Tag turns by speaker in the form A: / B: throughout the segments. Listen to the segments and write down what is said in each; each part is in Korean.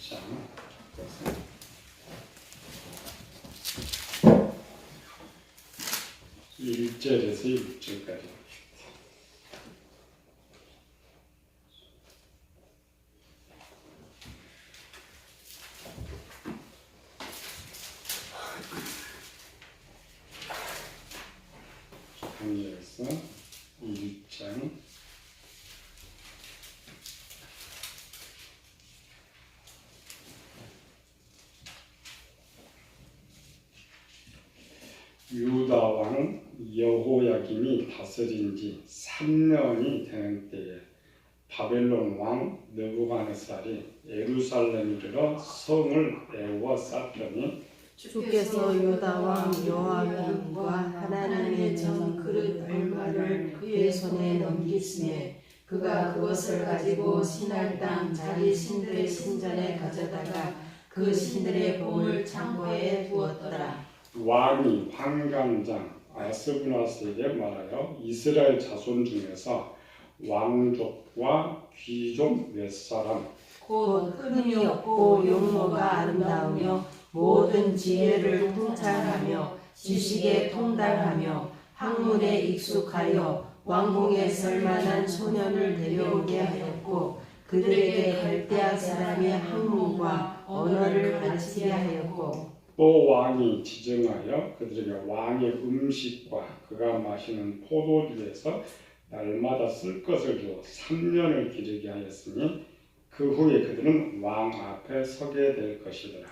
A: 1장 1절에서 6절까지 강의에서 1장 유다 왕 여호야김이 다스린 지 3년이 되는 때에 바벨론 왕 느부갓네살이 예루살렘에 들어 성을 에워쌌더니
B: 주께서 유다 왕 여호야김과 하나님의 전 그릇 얼마를 그의 손에 넘기시매 그가 그것을 가지고 신할 땅 자기 신들의 신전에 가져다가 그 신들의 보물 창고에 두었더라.
A: 왕이 환관장 아스브나스에게 말하여 이스라엘 자손 중에서 왕족과 귀족 몇 사람
B: 곧 흠이 없고 용모가 아름다우며 모든 지혜를 통찰하며 지식에 통달하며 학문에 익숙하여 왕궁에 설만한 소년을 데려오게 하였고 그들에게 갈대아 사람의 학문과 언어를 가르치게 하였고
A: 또 왕이 지정하여 그들에게 왕의 음식과 그가 마시는 포도주에서 날마다 쓸 것을 주어 3년을 기르게 하였으니 그 후에 그들은 왕 앞에 서게 될 것이더라.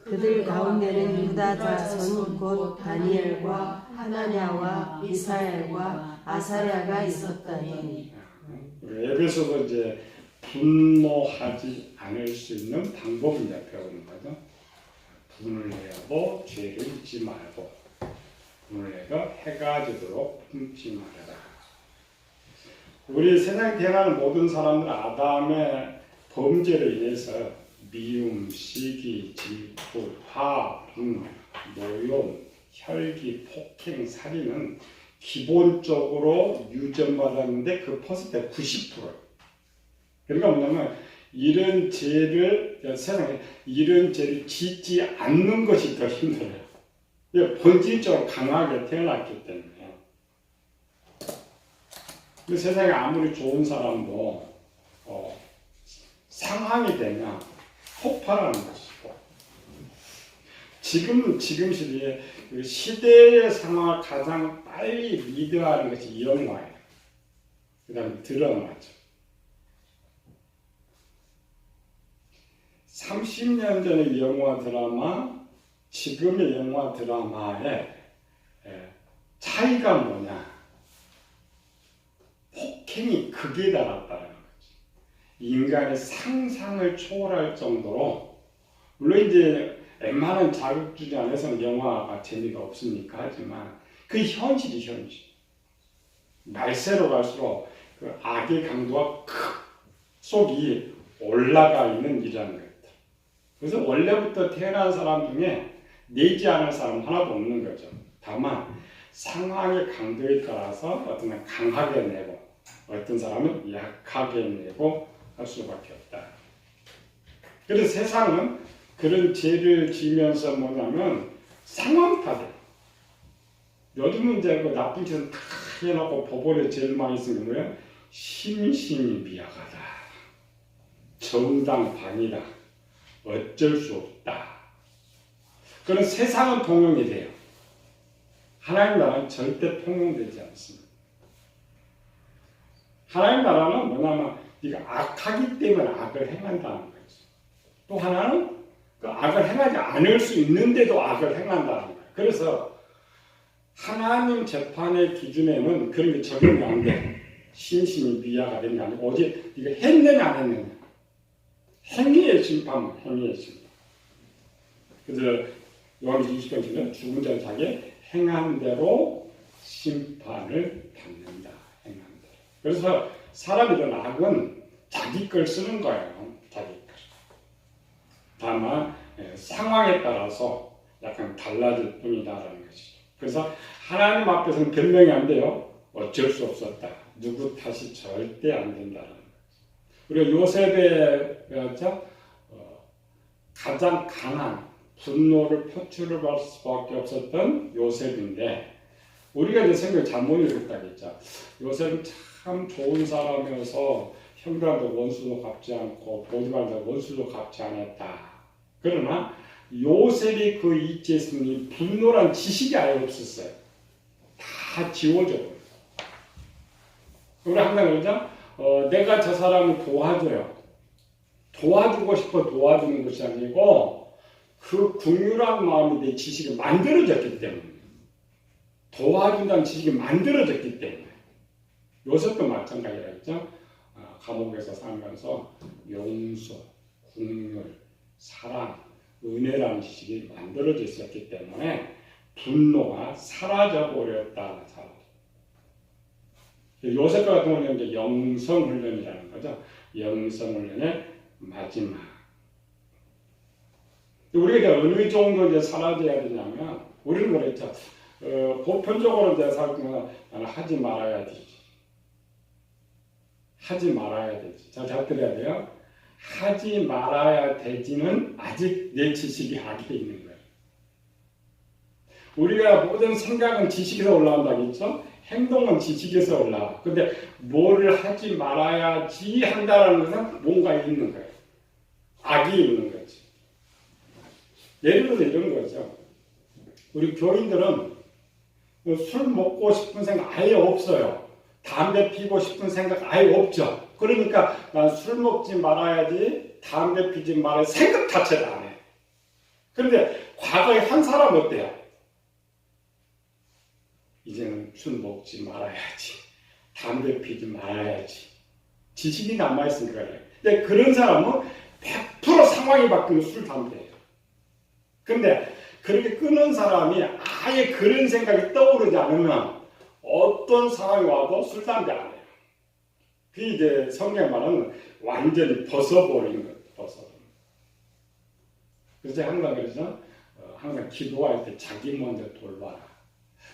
B: 그들 가운데는 유다 자손 곧 다니엘과 하나냐와 미사엘과 아사랴가 있었다니.
A: 에베소서 이제 분노하지 않을 수 있는 방법을 이제 배우는 거죠. 분을 내어도 죄를 잊지 말고 분을 내어 해가 지도록 품지 말아라. 우리 세상에 태어나는 모든 사람들은 아담의 범죄로 인해서 미움, 시기, 질투, 화, 분, 모욕, 혈기, 폭행, 살인은 기본적으로 유전받았는데 그 퍼센트가 90%. 그러니까 뭐냐면 이런 죄를 세상에 이런 죄를 짓지 않는 것이 더 힘들어요. 본질적으로 강하게 태어났기 때문에. 세상에 아무리 좋은 사람도 상황이 되면 폭발하는 것이고 지금 시대에 시대의 상황을 가장 빨리 리드하는 것이 영화예요. 그 다음에 드라마죠. 30년 전의 영화 드라마, 지금의 영화 드라마의 차이가 뭐냐? 폭행이 극에 달았다는 거죠. 인간의 상상을 초월할 정도로, 물론 이제 웬만한 자극주의 안에서는 영화가 재미가 없으니까 하지만 그 현실이 현실. 날새로 갈수록 그 악의 강도가 속이 올라가 있는 일이라는 거예요. 그래서 원래부터 태어난 사람 중에 내지 않을 사람은 하나도 없는 거죠. 다만 상황의 강도에 따라서 어떤 사람은 강하게 내고 어떤 사람은 약하게 내고 할 수밖에 없다. 그래서 세상은 그런 죄를 지면서 뭐냐면 상황 탓에 요즘은 이제 그 나쁜 짓은 다 해놓고 법원에 제일 많이 쓰는 게 뭐예요? 심신이 미약하다. 정당방위다. 어쩔 수 없다. 그런 세상은 통용이 돼요. 하나님 나라는 절대 통용되지 않습니다. 하나님 나라는 뭐냐면 네가 악하기 때문에 악을 행한다는 거죠. 또 하나는 그 악을 행하지 않을 수 있는데도 악을 행한다는 거예요. 그래서 하나님 재판의 기준에는 그런 게 적용이 안 돼. 신심이 미약하다 게 아니고 오직 네가 했느냐 안 했느냐. 행위의 심판, 행위의 심판. 그래서 요한계시록 20장에는 죽은 자는 자기 행한 대로 심판을 받는다. 행한 대로. 그래서 사람이든 악은 자기 걸 쓰는 거예요. 자기 걸. 다만 상황에 따라서 약간 달라질 뿐이다라는 것이죠. 그래서 하나님 앞에서는 변명이 안 돼요. 어쩔 수 없었다. 누구 탓이 절대 안 된다라는 거죠. 그리고 요셉의 가장 강한 분노를 표출을 할 수밖에 없었던 요셉인데 우리가 이제 생각을 잘못 읽었다겠죠. 요셉은 참 좋은 사람이어서 형들한테 원수도 갚지 않고 보디발도 원수도 갚지 않았다. 그러나 요셉이 그 이치에서는 분노란 지식이 아예 없었어요. 다 지워져 버려요. 우리 항상 그러죠? 내가 저 사람을 도와줘요. 도와주고 싶어 도와주는 것이 아니고 그 긍휼한 마음이 내 지식이 만들어졌기 때문에 도와준다는 지식이 만들어졌기 때문에 요셉도 마찬가지였죠. 감옥에서 살면서 용서, 긍휼, 사랑, 은혜라는 지식이 만들어져 있었기 때문에 분노가 사라져 버렸다. 요셉 같은 경우는 이제 영성 훈련이라는 거죠. 영성 훈련의 마지막. 우리가 이제 어느 정도 이제 사라져야 되냐면 우리는 그랬죠. 보편적으로 이제 살면 나는 하지 말아야 되지. 하지 말아야 되지. 잘 들어야 돼요. 하지 말아야 되지는 아직 내 지식이 안에 있는 거예요. 우리가 모든 생각은 지식에서 올라온다겠죠? 행동은 지식에서 올라와. 근데 뭐를 하지 말아야지 한다는 것은 뭔가 있는 거예요. 악이 있는 거지. 예를 들어서 이런 거죠. 우리 교인들은 술 먹고 싶은 생각 아예 없어요. 담배 피고 싶은 생각 아예 없죠. 그러니까 난 술 먹지 말아야지, 담배 피지 말아야 생각 자체를 안 해. 그런데 과거에 한 사람 어때요? 이제는 술 먹지 말아야지, 담배 피지 말아야지. 지식이 남아있으니까 그래요. 근데 그런 사람은 100% 상황이 바뀌면 술, 담배예요. 근데 그렇게 끊은 사람이 아예 그런 생각이 떠오르지 않으면 어떤 상황이 와도 술, 담배 안 해요. 그게 이제 성경 말하는 완전히 벗어버린 것, 벗어버린 것. 그래서 항상 그러죠. 항상 기도할 때 자기 먼저 돌봐라.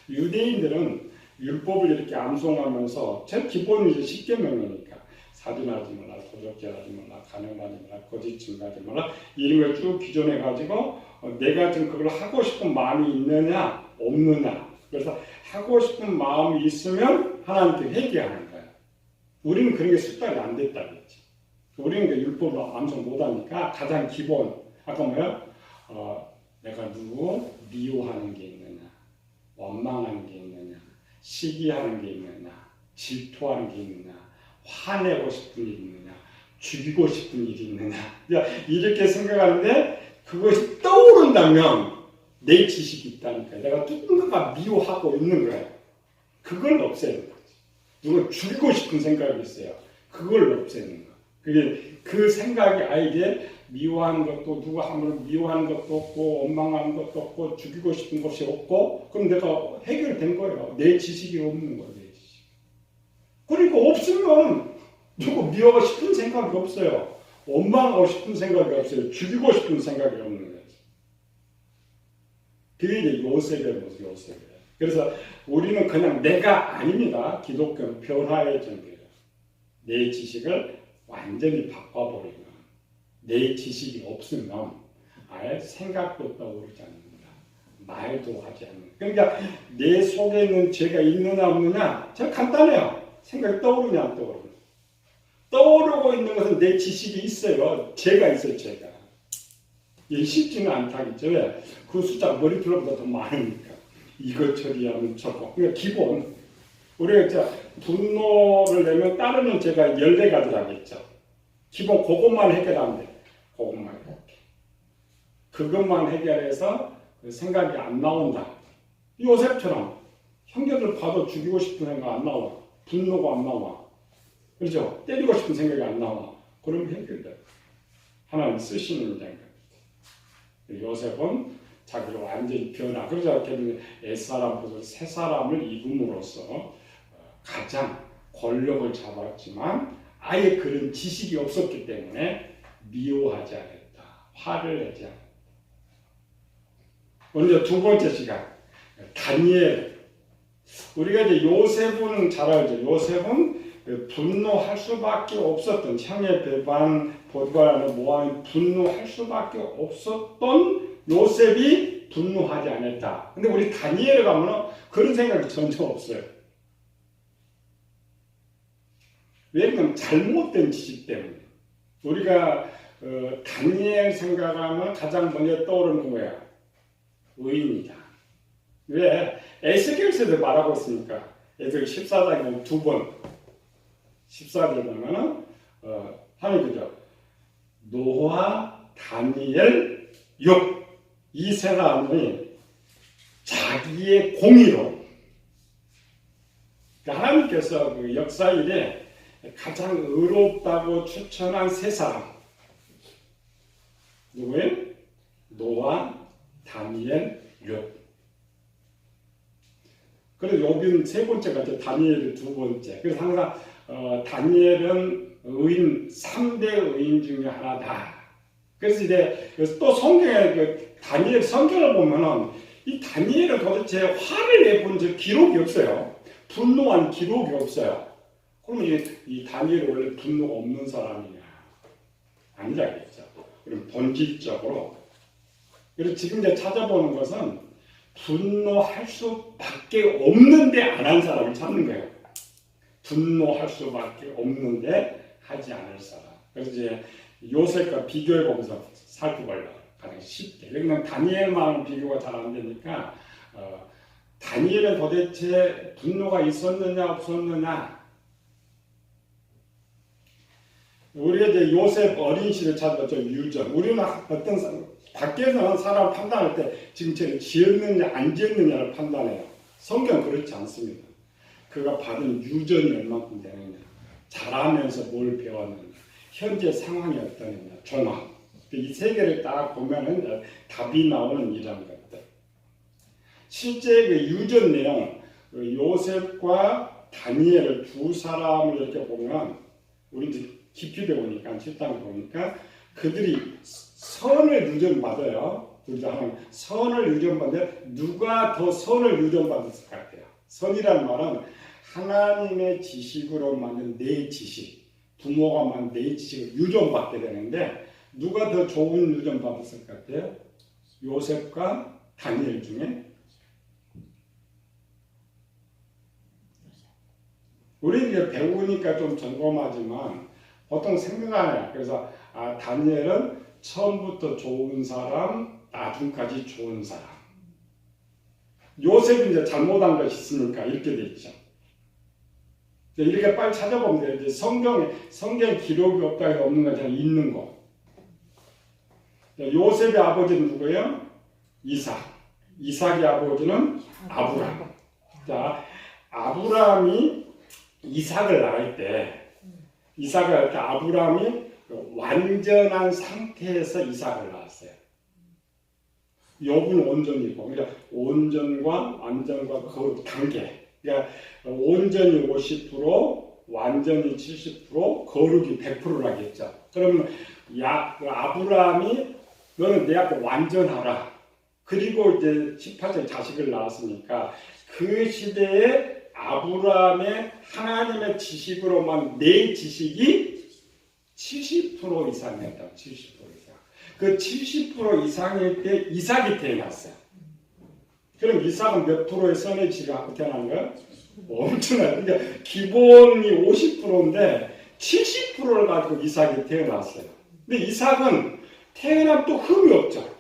A: 유대인들은 율법을 이렇게 암송하면서 제일 기본이 이제 십계명이니까 사진하지 말라, 도적질하지 말라, 간음하지 말라, 거짓 증거하지 말라 이런 걸 쭉 기존해 가지고 내가 지금 그걸 하고 싶은 마음이 있느냐 없느냐. 그래서 하고 싶은 마음이 있으면 하나님께 회개하는 거예요. 우리는 그런 게 습관이 안 됐다겠지. 우리는 그 율법을 암송 못하니까 가장 기본 아까 뭐야? 내가 누구 미워하는 게 있느냐, 원망하는 게 있느냐, 시기하는 게 있느냐, 질투하는 게 있느냐, 화내고 싶은 일이 있느냐, 죽이고 싶은 일이 있느냐. 이렇게 생각하는데 그것이 떠오른다면 내 지식이 있다니까. 내가 누군가가 미워하고 있는 거예요. 그걸 없애는 거지. 누굴 죽이고 싶은 생각이 있어요. 그걸 없애는 거. 그게 그 생각이 아예 미워하는 것도 누구 한번 미워하는 것도 없고 원망하는 것도 없고 죽이고 싶은 것이 없고 그럼 내가 해결된 거예요. 내 지식이 없는 거예요. 내 지식. 그러니까 없으면 누구 미워하고 싶은 생각이 없어요. 원망하고 싶은 생각이 없어요. 죽이고 싶은 생각이 없는 거예요. 그게 이제 요셉의 모습, 요셉이에요. 그래서 우리는 그냥 내가 아닙니다. 기독교는 변화의 전개예요. 내 지식을 완전히 바꿔버리면 내 지식이 없으면 아예 생각도 떠오르지 않는다. 말도 하지 않는다. 그러니까 내 속에 있는 죄가 있느냐 없느냐 제일 간단해요. 생각이 떠오르냐 안 떠오르냐. 떠오르고 있는 것은 내 지식이 있어요. 죄가 있어요. 죄가. 이게 쉽지는 않다겠죠. 왜? 그 숫자가 머리털보다 더 많으니까. 이거 처리하면 저거. 그러니까 기본. 우리가 이제 분노를 내면 따르는 죄가 14가지라겠죠. 기본 그것만 해결하면 돼. 그것만 이렇게. 그것만 해결해서 그 생각이 안 나온다. 요셉처럼 형제들 봐도 죽이고 싶은 생각 안 나와. 분노가 안 나와. 그렇죠? 때리고 싶은 생각이 안 나와. 그러면 해결돼. 하나님 쓰시는 생각. 요셉은 자기를 완전히 변화. 그러자 옛사람보다 새사람을 입음으로써 가장 권력을 잡았지만 아예 그런 지식이 없었기 때문에 미워하지 않았다. 화를 내지 않았다. 오늘 두 번째 시간 다니엘. 우리가 이제 요셉은 잘 알죠. 요셉은 분노할 수밖에 없었던 형의 배반, 보디발의 모함이 분노할 수밖에 없었던 요셉이 분노하지 않았다. 근데 우리 다니엘에 가면 그런 생각이 전혀 없어요. 왜냐면 잘못된 지식 때문에. 우리가 다니엘 생각하면 가장 먼저 떠오르는 건 뭐야? 의인이다. 왜? 에스겔서도 말하고 있으니까. 에스겔 14장에 보면 두 번, 14절 보면은 하나님께서 노아, 다니엘, 욥 이 사람이 자기의 공의로 그러니까 하나님께서 그 역사 일에 가장 의롭다고 추천한 세 사람 누구예요? 노아, 다니엘, 욥. 그래서 욥은 세 번째가 다니엘이 두 번째. 그래서 항상 다니엘은 의인 3대 의인 중에 하나다. 그래서 이제 또 성경에 다니엘 성경을 보면은 이 다니엘은 도대체 화를 내본 적 기록이 없어요. 분노한 기록이 없어요. 그러면 이 다니엘이 원래 분노가 없는 사람이냐? 아니라겠죠. 그럼 본질적으로. 그래서 지금 이제 찾아보는 것은 분노할 수밖에 없는데 안 한 사람을 찾는 거예요. 분노할 수밖에 없는데 하지 않을 사람. 그래서 이제 요셉과 비교해 보면서 살펴보려고 가장 쉽게. 그러면 다니엘만 비교가 잘 안 되니까 다니엘은 도대체 분노가 있었느냐 없었느냐. 우리가 이제 요셉 어린 시를 찾았죠. 유전. 우리는 어떤 밖에서는 사람 판단할 때 지금 쟤를 지었느냐 안 지었느냐를 판단해요. 성경은 그렇지 않습니다. 그가 받은 유전이 얼마큼 되느냐, 자라면서 뭘 배웠느냐, 현재 상황이 어떠느냐, 종합. 이 세 개를 딱 보면은 답이 나오는 이런 것들. 실제 그 유전 내용, 요셉과 다니엘 두 사람을 이렇게 보면, 우리 이제 깊이 배우니까, 7장을 보니까, 그들이 선을 유전받아요. 둘 다 선을 유전받는데, 누가 더 선을 유전받았을 것 같아요? 선이란 말은 하나님의 지식으로 만든 내 지식, 부모가 만든 내 지식을 유전받게 되는데 누가 더 좋은 유전받았을 것 같아요? 요셉과 다니엘 중에? 우리 이제 배우니까 좀 점검하지만 보통 생각 안 해요. 그래서 다니엘은 처음부터 좋은 사람, 나중까지 좋은 사람. 요셉이 이제 잘못한 것이 있으니까 이렇게 돼 있죠. 이렇게 빨리 찾아보면 돼요. 이제 성경 기록이 없다 해서 없는 거 그냥 있는 거. 요셉의 아버지는 누구예요? 이삭. 이삭의 아버지는 아브람. 자, 아브람이 이삭을 낳을 때 아브람이 완전한 상태에서 이삭을 낳았어요. 욥은 온전이고, 그러니까 온전과 완전과 그 관계. 그러니까 온전이 50%, 완전히 70%, 거룩이 100%라겠죠. 그러면 아브라함이 너는 내 앞에 완전하라. 그리고 이제 18세 자식을 낳았으니까 그 시대에 아브라함의 하나님의 지식으로만 내 지식이 70% 이상이었다. 70% 이상. 그 70% 이상일 때 이삭이 태어났어요. 그럼 이삭은 몇 프로의 선의 지가 갖고 태어난 거야? 엄청나요. 그러니까 기본이 50%인데 70%를 가지고 이삭이 태어났어요. 근데 이삭은 태어나면 또 흠이 없죠.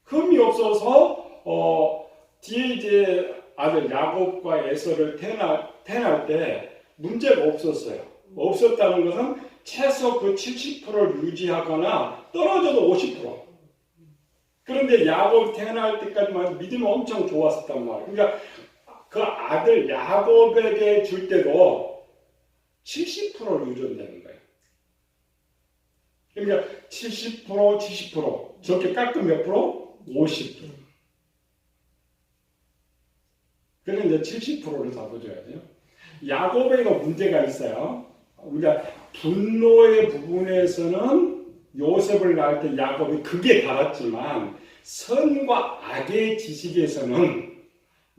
A: 흠이 없어서 뒤에 이제 아들 야곱과 에서를 태어날 때 문제가 없었어요. 없었다는 것은 최소 그 70%를 유지하거나 떨어져도 50%. 그런데 야곱 태어날 때까지만 믿음이 엄청 좋았었단 말이에요. 그러니까 그 아들 야곱에게 줄 때도 70%를 유전되는 거예요. 그러니까 70%, 70%. 저렇게 깎으면 몇 프로? 50%. 그러면 이제 70%를 잡아줘야 돼요. 야곱에도 문제가 있어요. 우리가 분노의 부분에서는 요셉을 낳을 때 야곱이 극에 달았지만 선과 악의 지식에서는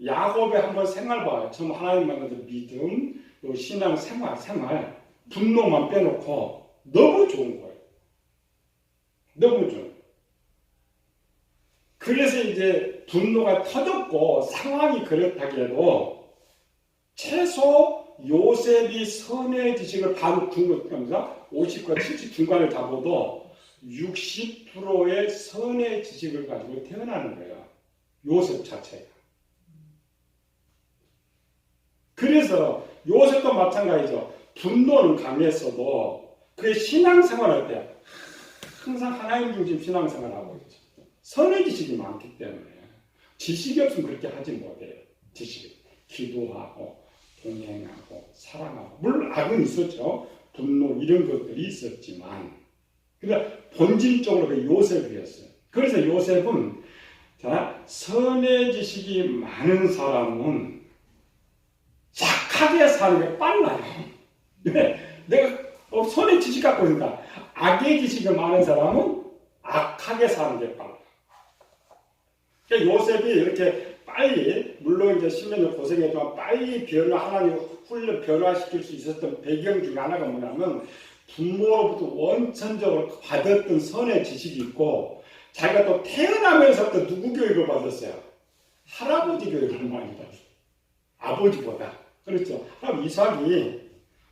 A: 야곱의 한번 생활 봐요. 처음 하나님 만나서 믿음, 또 신앙 생활, 분노만 빼놓고 너무 좋은 거예요. 너무 좋은. 그래서 이제 분노가 터졌고 상황이 그렇다고 해도 최소 요셉이 선의 지식을 반 중간입니다. 50과 70 중간을 잡아도 60%의 선의 지식을 가지고 태어나는 거예요. 요셉 자체가. 그래서 요셉도 마찬가지죠. 분노는 강했어도 그의 신앙생활할 때 항상 하나님 중심 신앙생활하고 있죠. 선의 지식이 많기 때문에 지식이 없으면 그렇게 하지 못해요. 지식이. 기도하고 동행하고 사랑하고 물론 악은 있었죠. 분노 이런 것들이 있었지만 그러니까 본질적으로 그 요셉이었어요. 그래서 요셉은 자, 선의 지식이 많은 사람은 착하게 사는 게 빨라요. 내가 선의 지식 갖고 있으니까 악의 지식이 많은 사람은 악하게 사는 게 빨라. 그러니까 요셉이 이렇게 빨리 물론 이제 10년 고생했지만 빨리 하나님 변화시킬 수 있었던 배경 중에 하나가 뭐냐면 부모로부터 원천적으로 받았던 선의 지식이 있고 자기가 또 태어나면서부터 누구 교육을 받았어요? 할아버지 교육을 많이 받았어요. 아버지보다. 그렇죠. 그럼 이삭이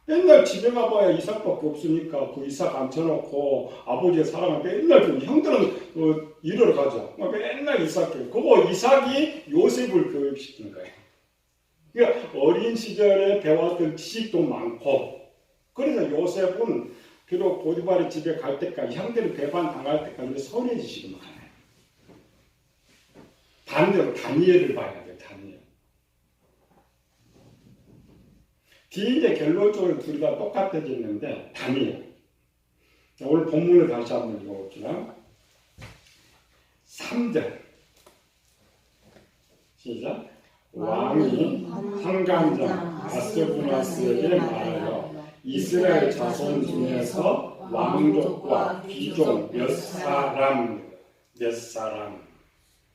A: 맨날 집에 가봐야 이삭밖에 없으니까 그 이삭 앉혀놓고 아버지의 사랑을 맨날 좀 형들은 일하러 가죠. 맨날 이삭 교육. 그거 이삭이 요셉을 교육시킨 거예요. 그러니까 어린 시절에 배웠던 지식도 많고 그래서 요셉은 비록 보디발의 집에 갈 때까지 형들이 배반 당할 때까지 선의 지식이 많아요. 반대로 다니엘을 봐야 돼요. 다니엘. 뒤에 이제 결론적으로 둘이 다 똑같아지는데 다니엘. 오늘 본문을 다시 한번 읽어볼게요. 3절 시작. 왕이 환관장 아스부나스에게 말하여 이스라엘 자손 중에서 왕족과 귀족 몇 사람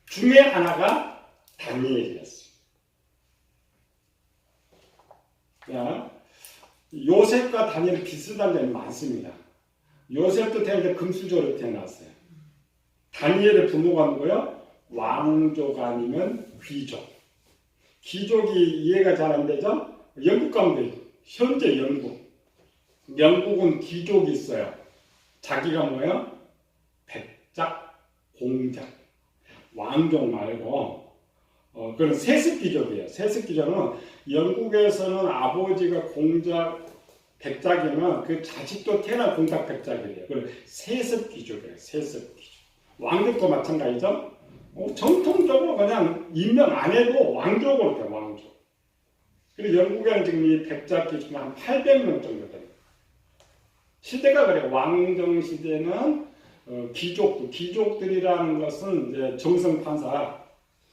A: 중에 하나가 다니엘이었어요. 요셉과 다니엘이 비슷한 점이 많습니다. 요셉도 태어날 때 금수저로 태어났어요. 다니엘의 부모가 누구요? 왕족 아니면 귀족. 귀족이 이해가 잘 안 되죠? 영국 가면 돼요. 현재 영국은 귀족이 있어요. 자기가 뭐예요? 백작, 공작. 왕족 말고 그런 세습귀족이에요. 세습귀족은 영국에서는 아버지가 공작, 백작이면 그 자식도 태어난 공작, 백작이에요. 그걸 세습귀족이에요. 세습귀족. 왕족도 마찬가지죠. 전통적으로 그냥 임명 안 해도 왕족으로 돼요. 왕족. 그리고 영국에는 지금 이 백작귀족이 한 800명 정도 돼요. 시대가 그래요. 왕정 시대는 귀족들이라는 것은 이제 정성 판사,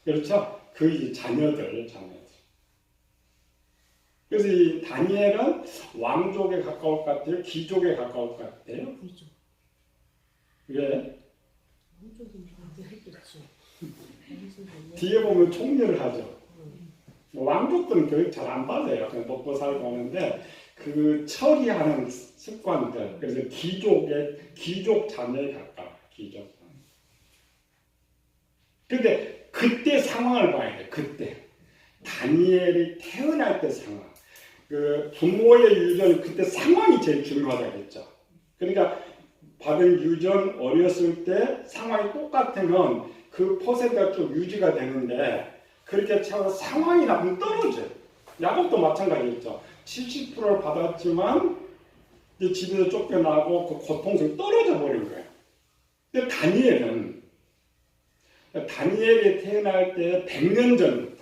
A: 그렇죠? 그 이제 자녀들. 그래서 이 다니엘은 왕족에 가까울 것 같아요? 귀족에 가까울 것 같아요?
B: 귀족.
A: 왜?
B: 왕족은 그렇죠.
A: 뒤에 보면 총리를 하죠. 왕족들은 교육 잘 안 받아요. 그냥 먹고 살고 하는데 그 처리하는 습관들. 그래서 귀족 자녀에 가까워. 귀족. 근데 그때 상황을 봐야 돼. 그때 다니엘이 태어날 때 상황. 그 부모의 유전 그때 상황이 제일 중요하다겠죠. 그러니까 받은 유전 어렸을 때 상황이 똑같으면 그 퍼센트가 좀 유지가 되는데 그렇게 채워 상황이 나쁘면 떨어져요. 야곱도 마찬가지였죠. 70%를 받았지만 이제 집에서 쫓겨나고 그 고통성이 떨어져 버린 거예요. 근데 다니엘이 태어날 때 100년 전,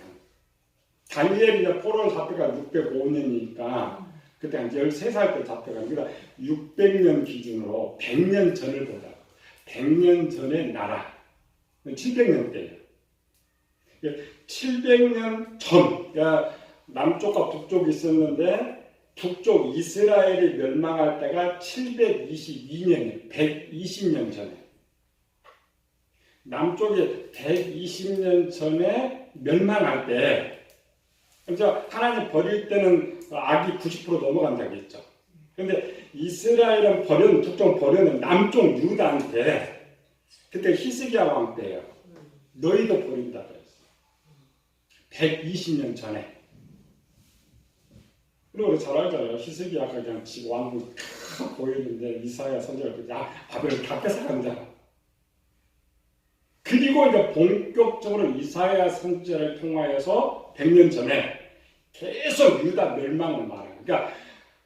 A: 다니엘이 이제 포로를 잡혀가 605년이니까 그때 한 13살 때 잡혀가. 그러니까 600년 기준으로 100년 전을 보자. 100년 전의 나라. 700년 때예요. 700년 전, 그러니까 남쪽과 북쪽이 있었는데 북쪽 이스라엘이 멸망할 때가 722년이에요. 120년 전에. 남쪽이 120년 전에 멸망할 때, 그래서 하나님 버릴 때는 악이 90% 넘어간다고 했죠. 그런데 이스라엘은 특정 버려는 남쪽 유다한테, 그때 히스기야 왕 때예요. 너희도 버린다 그랬어. 120년 전에. 그리고 우리 잘 알잖아요. 히스기야가 그냥 지 왕국 탁 보이는데 이사야 선지자가 야 바벨론 다 뺏어간다. 그리고 이제 본격적으로 이사야 선지자를 통하여서 100년 전에 계속 유다 멸망을 말해요. 그러니까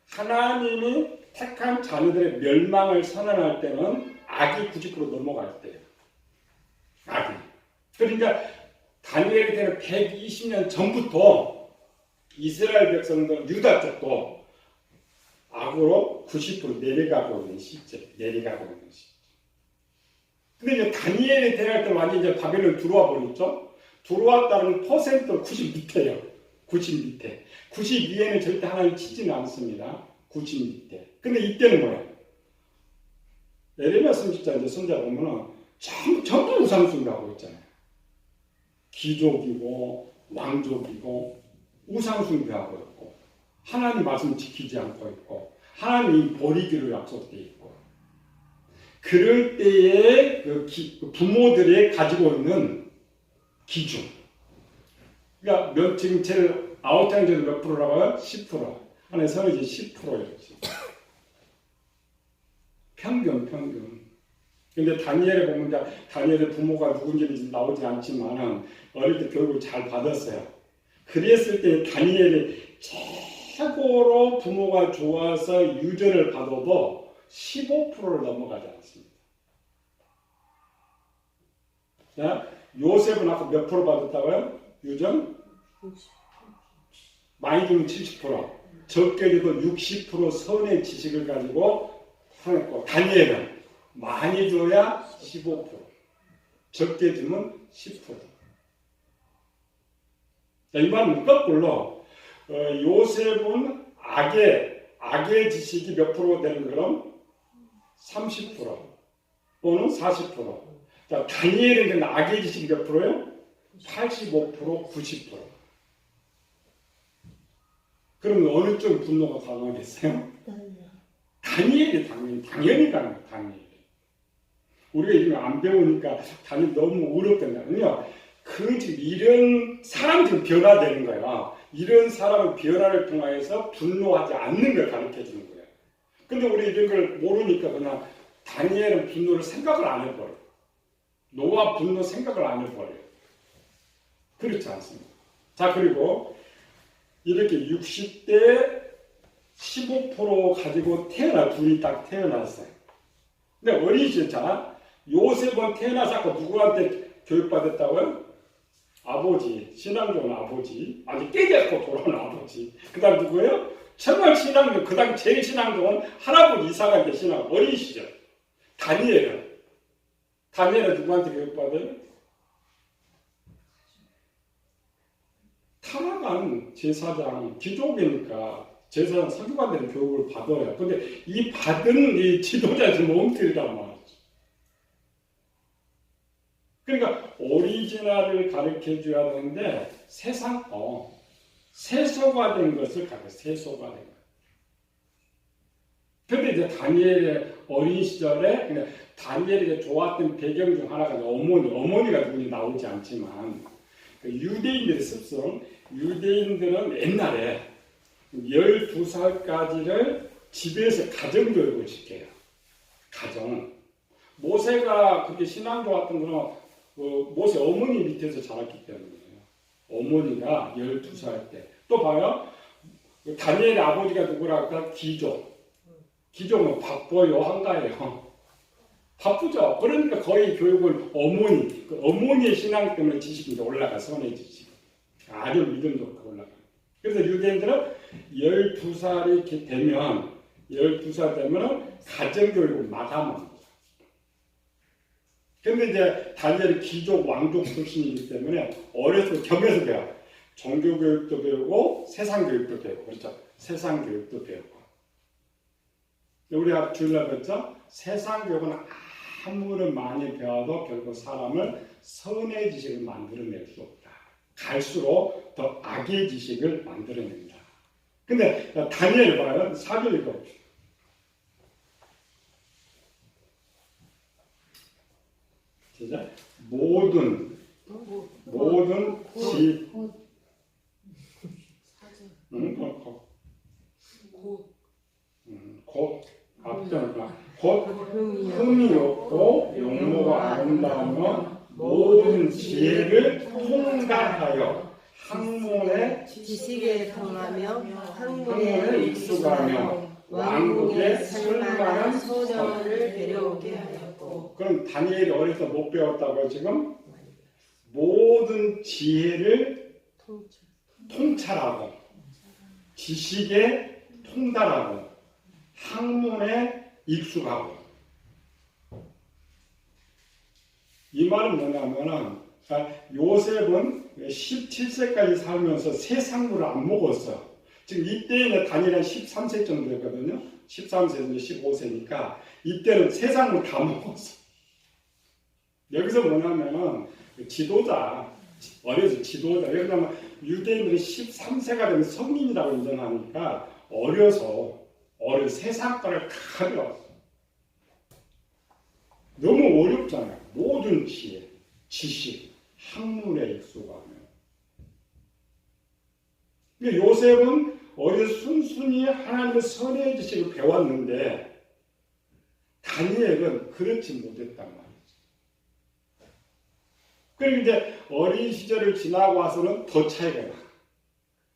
A: 하나님이 택한 자녀들의 멸망을 선언할 때는 악이 90% 넘어갈 때예요. 악이. 그러니까 다니엘이 되는 120년 전부터 이스라엘 백성들 유다 쪽도 악으로 90% 내려가고 있는 시점, 내려가고 있는 시점. 근데 이제 다니엘이 대할 때 완전히 이제 바벨론 들어와 버렸죠. 들어왔다는 퍼센트 90 밑에요. 90 밑에. 90 위에는 절대 하나님 치지는 않습니다. 90 밑에. 근데 이때는 뭐예요? 에레미야 선지자 이제 선자 보면은 전부 우상숭배하고 있잖아요. 귀족이고 왕족이고 우상숭배하고 있고 하나님 말씀 지키지 않고 있고 하나님 버리기로 약속되어 있고 그럴 때에 그 부모들이 가지고 있는 기준. 그러니까 지금 제일 아웃타임제도 몇 프로라고요? 10%. 안에 선이지 10%였지. 평균. 근데 다니엘에 보면 다니엘의 부모가 누군지는 나오지 않지만은 어릴 때 교육을 잘 받았어요. 그랬을 때 다니엘이 최고로 부모가 좋아서 유전을 받아도 15%를 넘어가지 않습니다. 자, 요셉은 아까 몇 프로 받았다고요? 유전? 많이 주면 70%, 적게 줘도 60% 선의 지식을 가지고 했고 다니엘은 많이 줘야 15%, 적게 주면 10%. 자, 이 말은 거꾸로 요셉은 악의 지식이 몇 프로 되는 그럼 30% 또는 40%. 자, 다니엘은 악의 지식이 몇 프로요? 85%, 90%. 그럼 어느 쪽 분노가 강하겠어요? 다니엘이 당연히 강해요. 다니엘이. 우리가 이거 안 배우니까 다니엘이 너무 어렵다면요. 지금 이런 사람 지금 변화되는 거야. 이런 사람의 변화를 통해서 분노하지 않는 걸 가르쳐 주는 거예요. 근데 우리 이런 걸 모르니까 그냥 다니엘은 분노를 생각을 안 해버려요. 노아 분노 생각을 안 해버려요. 그렇지 않습니다. 자, 그리고 이렇게 60대 15% 가지고 둘이 딱 태어났어요. 근데 어린 시절, 요셉은 태어나서 아까 누구한테 교육받았다고요? 아버지, 신앙 좋은 아버지, 아주 깨졌고 돌아온 아버지. 그 다음 누구예요? 정말 신앙 좋은, 그 다음 제일 신앙 좋은 할아버지 이삭한테 신앙, 어린 시절. 다니엘은 누구한테 교육받아요? 타락한 제사장, 귀족이니까 제사장 서기관들의 교육을 받아요. 근데 이 받은 이 지도자 지금 엉터리란 말이죠. 그러니까 오리지널을 가르쳐줘야 되는데 세속화된 것을 가르쳐. 세속화된 것. 근데 이제 다니엘의 어린 시절에 다니엘이 좋았던 배경 중 하나가 어머니가 누군지 나오지 않지만 유대인들의 습성, 유대인들은 옛날에 12살까지를 집에서 가정교육을 시켜요. 가정. 모세가 그렇게 신앙 좋았던 거는 모세 어머니 밑에서 자랐기 때문이에요. 어머니가 12살 때. 또 봐요. 다니엘의 아버지가 누구랄까? 귀족. 귀족은 바빠요, 한가해요. 바쁘죠. 그러니까 거의 교육을 어머니의 신앙 때문에 지식이 올라가, 선의 지식. 아주 믿음 좋고 올라가. 그래서 유대인들은 12살이 되면, 12살 되면 가정교육을 마감합니다. 근데 이제 다니엘이 귀족, 왕족 출신이기 때문에 어렸을 때 겸해서 배워요. 종교교육도 배우고 세상교육도 배우고, 그렇죠? 세상교육도 배우고. 우리가 주일날 배웠죠? 세상교육은 아무리 많이 배워도 결국 사람을 선의 지식을 만들어낼 수 없다. 갈수록 더 악의 지식을 만들어낸다. 근데 다니엘 봐요. 4절 읽어봅시다. 시작. 모든 지 곧 앞전과 곧 흠이 없고 용모가 아름다우며 모든 지혜를 통달하여 학문의
B: 지식에 통하며
A: 학문에
B: 학문에
A: 익숙하며
B: 왕국에
A: 왕국에
B: 살만한
A: 설만한
B: 소년을 데려오게 하였고.
A: 그럼 다니엘이 어려서 못 배웠다고요 지금? 모든 지혜를 통찰하고 지식에 통달하고 학문에 익숙하고. 이 말은 뭐냐면은 요셉은 17세까지 살면서 새 상물을 안 먹었어. 지금 이때는 다니엘은 13세 정도 되거든요. 13세에서 15세니까 이때는 새 상물 다 먹었어. 여기서 뭐냐면은 지도자, 어려서 지도자. 왜냐면 유대인들이 13세가 되면 성인이라고 인정하니까 어려서 세상과를 다 배웠어. 너무 어렵잖아요. 모든 지혜, 지식, 학문에 익숙하며. 근데 요셉은 어려서 순순히 하나님의 선의 지식을 배웠는데 다니엘은 그렇지 못했단 말이죠. 그리고 이제 어린 시절을 지나고 와서는 더 차이가 나.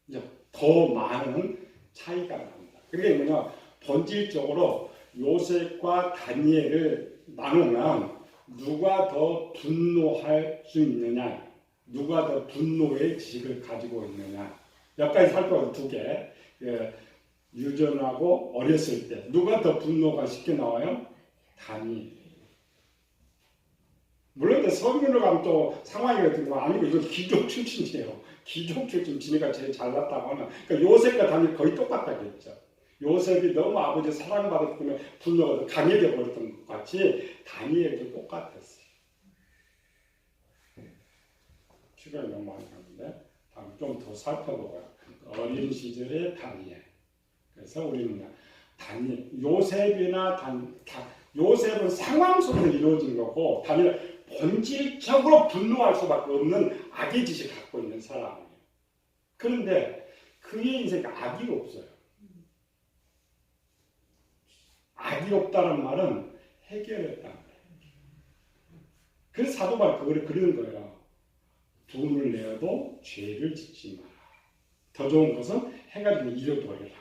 A: 이제 더 많은 차이가 납니다. 그게 뭐냐, 본질적으로 요셉과 다니엘을 나누면 누가 더 분노할 수 있느냐, 누가 더 분노의 지식을 가지고 있느냐, 몇 가지 살펴봐서 두 개. 유전하고 어렸을 때 누가 더 분노가 쉽게 나와요? 다니엘. 물론 성인으로 가면 또 상황이 어떻게 아니고 이건 귀족 출신이에요. 귀족 출신 지네가 제일 잘났다고 하면, 그러니까 요셉과 다니엘 거의 똑같다겠죠. 요셉이 너무 아버지 사랑받았기 때문에 분노가 더 강해져 버렸던 것 같이 다니엘도 똑같았어요. 시간이 너무 많이 가는데 다음 좀 더 살펴보고요. 어린 시절의 다니엘. 그래서 우리는 다니엘, 요셉은 상황 속에서 이루어진 거고 다니엘 본질적으로 분노할 수밖에 없는 악의 지식을 갖고 있는 사람이에요. 그런데 그의 인생에 악이 없어요. 악이 없다는 말은 해결했다는 거예요. 그래서 사도 바울이 그걸 그리는 거예요. 돈을 내어도 죄를 짓지 마라. 더 좋은 것은 해가 지면 잃어버려라.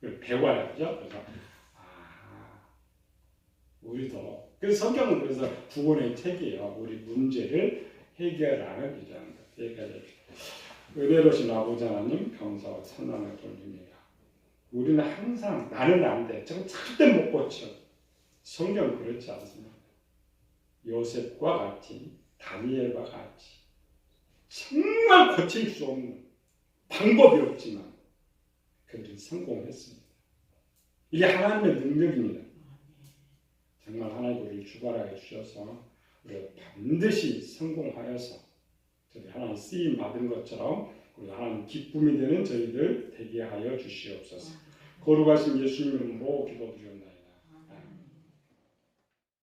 A: 그걸 배워야죠. 그래서 우리도, 그래서 성경은 그래서 구원의 책이에요. 우리 문제를 해결하는 기자입니다. 여기까지. 은혜로신 아버지 하나님, 감사와 찬양을 돌립니다. 우리는 항상 나는 안 돼, 저건 절대 못 고쳐. 성경은 그렇지 않습니다. 요셉과 같이, 다니엘과 같이 정말 고칠 수 없는 방법이 없지만 그들은 성공했습니다. 이게 하나님의 능력입니다. 정말 하나님 우리를 주관하여 주셔서 우리가 반드시 성공하여서 저희 하나님 쓰임 받은 것처럼 우리 하나님 기쁨이 되는 저희들 되게 하여 주시옵소서. 거룩하신 예수님 이름으로 기도드렸나이다.